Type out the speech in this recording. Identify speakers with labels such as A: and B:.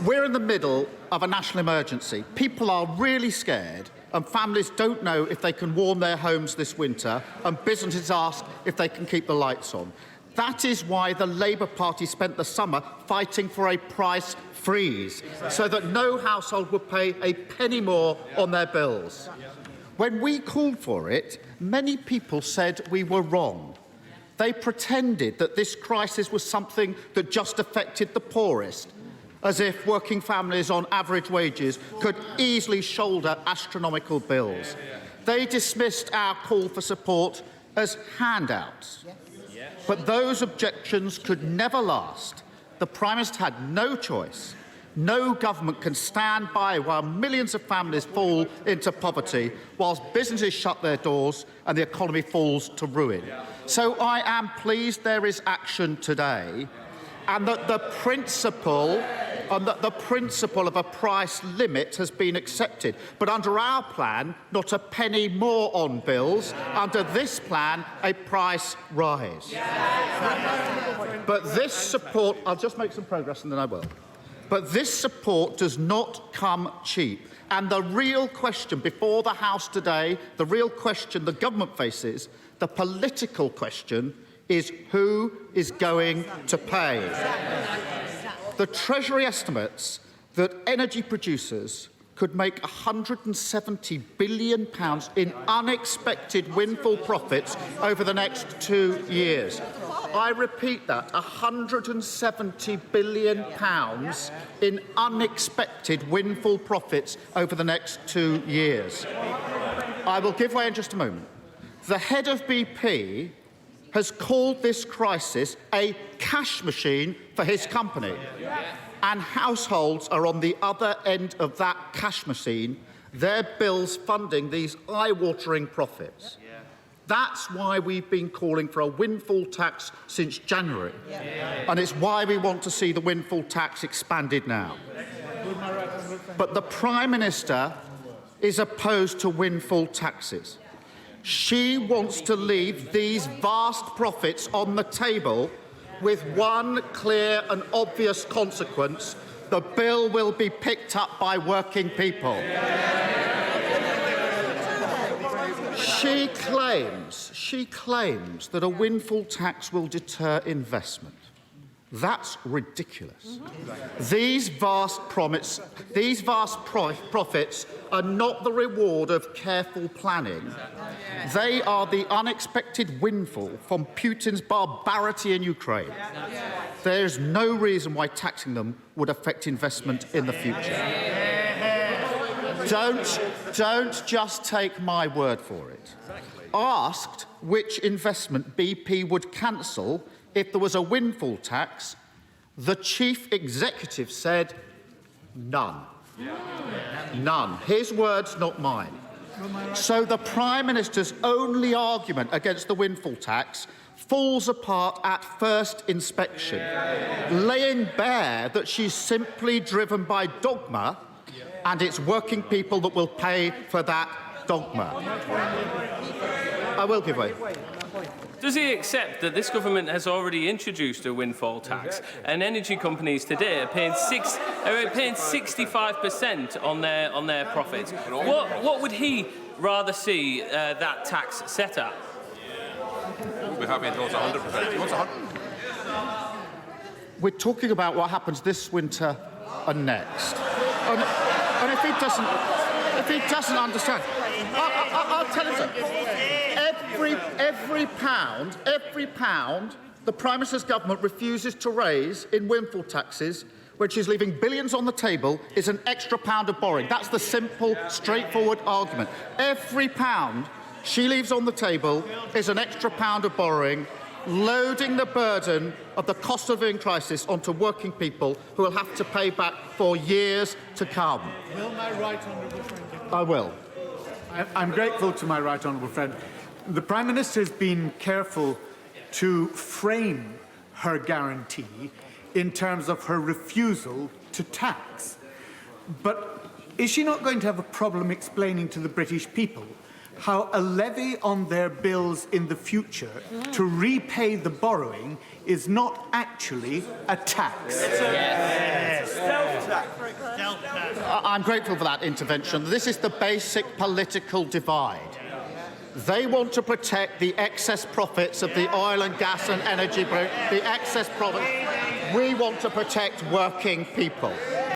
A: We're in the middle of a national emergency. People are really scared, and families don't know if they can warm their homes this winter, and businesses ask if they can keep the lights on. That is why the Labour Party spent the summer fighting for a price freeze, so that no household would pay a penny more on their bills. When we called for it, many people said we were wrong. They pretended that this crisis was something that just affected the poorest, as if working families on average wages could easily shoulder astronomical bills. They dismissed our call for support as handouts. But those objections could never last. The Prime Minister had no choice. No government can stand by while millions of families fall into poverty, whilst businesses shut their doors and the economy falls to ruin. So I am pleased there is action today, and that the principle of a price limit has been accepted. But under our plan, not a penny more on bills. Under this plan, a price rise. But this support... I'll just make some progress and then I will. But this support does not come cheap. And the real question before the House today, the real question the government faces, the political question, is who is going to pay? The Treasury estimates that energy producers could make £170 billion in unexpected windfall profits over the next 2 years. I repeat that, £170 billion in unexpected windfall profits over the next 2 years. I will give way in just a moment. The head of BP has called this crisis a cash machine for his company. And households are on the other end of that cash machine, their bills funding these eye-watering profits. That's why we've been calling for a windfall tax since January. And it's why we want to see the windfall tax expanded now. But the Prime Minister is opposed to windfall taxes. She wants to leave these vast profits on the table with one clear and obvious consequence: the bill will be picked up by working people. She claims that a windfall tax will deter investment. That's ridiculous. These vast profits are not the reward of careful planning. They are the unexpected windfall from Putin's barbarity in Ukraine. There is no reason why taxing them would affect investment in the future. Don't just take my word for it. Asked which investment BP would cancel if there was a windfall tax, the chief executive said none. None. His words, not mine. So the Prime Minister's only argument against the windfall tax falls apart at first inspection, laying bare that she's simply driven by dogma, and it's working people that will pay for that dogma. I will give way.
B: Does he accept that this government has already introduced a windfall tax, and energy companies today are paying 65% on their profits? What would he rather see that tax set at?
C: We'll be happy if it was 100%. He wants 100%.
A: We're talking about what happens this winter and next. And if he doesn't understand, I'll tell him so. Every pound the Prime Minister's government refuses to raise in windfall taxes, which is leaving billions on the table, is an extra pound of borrowing. That's the simple, straightforward argument. Every pound she leaves on the table is an extra pound of borrowing, loading the burden of the cost of living crisis onto working people who will have to pay back for years to come.
D: Will my right honourable friend?
A: I will.
D: I'm grateful to my right honourable friend. The Prime Minister has been careful to frame her guarantee in terms of her refusal to tax. But is she not going to have a problem explaining to the British people how a levy on their bills in the future to repay the borrowing is not actually a tax?
E: Yes.
A: I'm grateful for that intervention. This is the basic political divide. They want to protect the excess profits of the oil and gas and energy, the excess profits. We want to protect working people.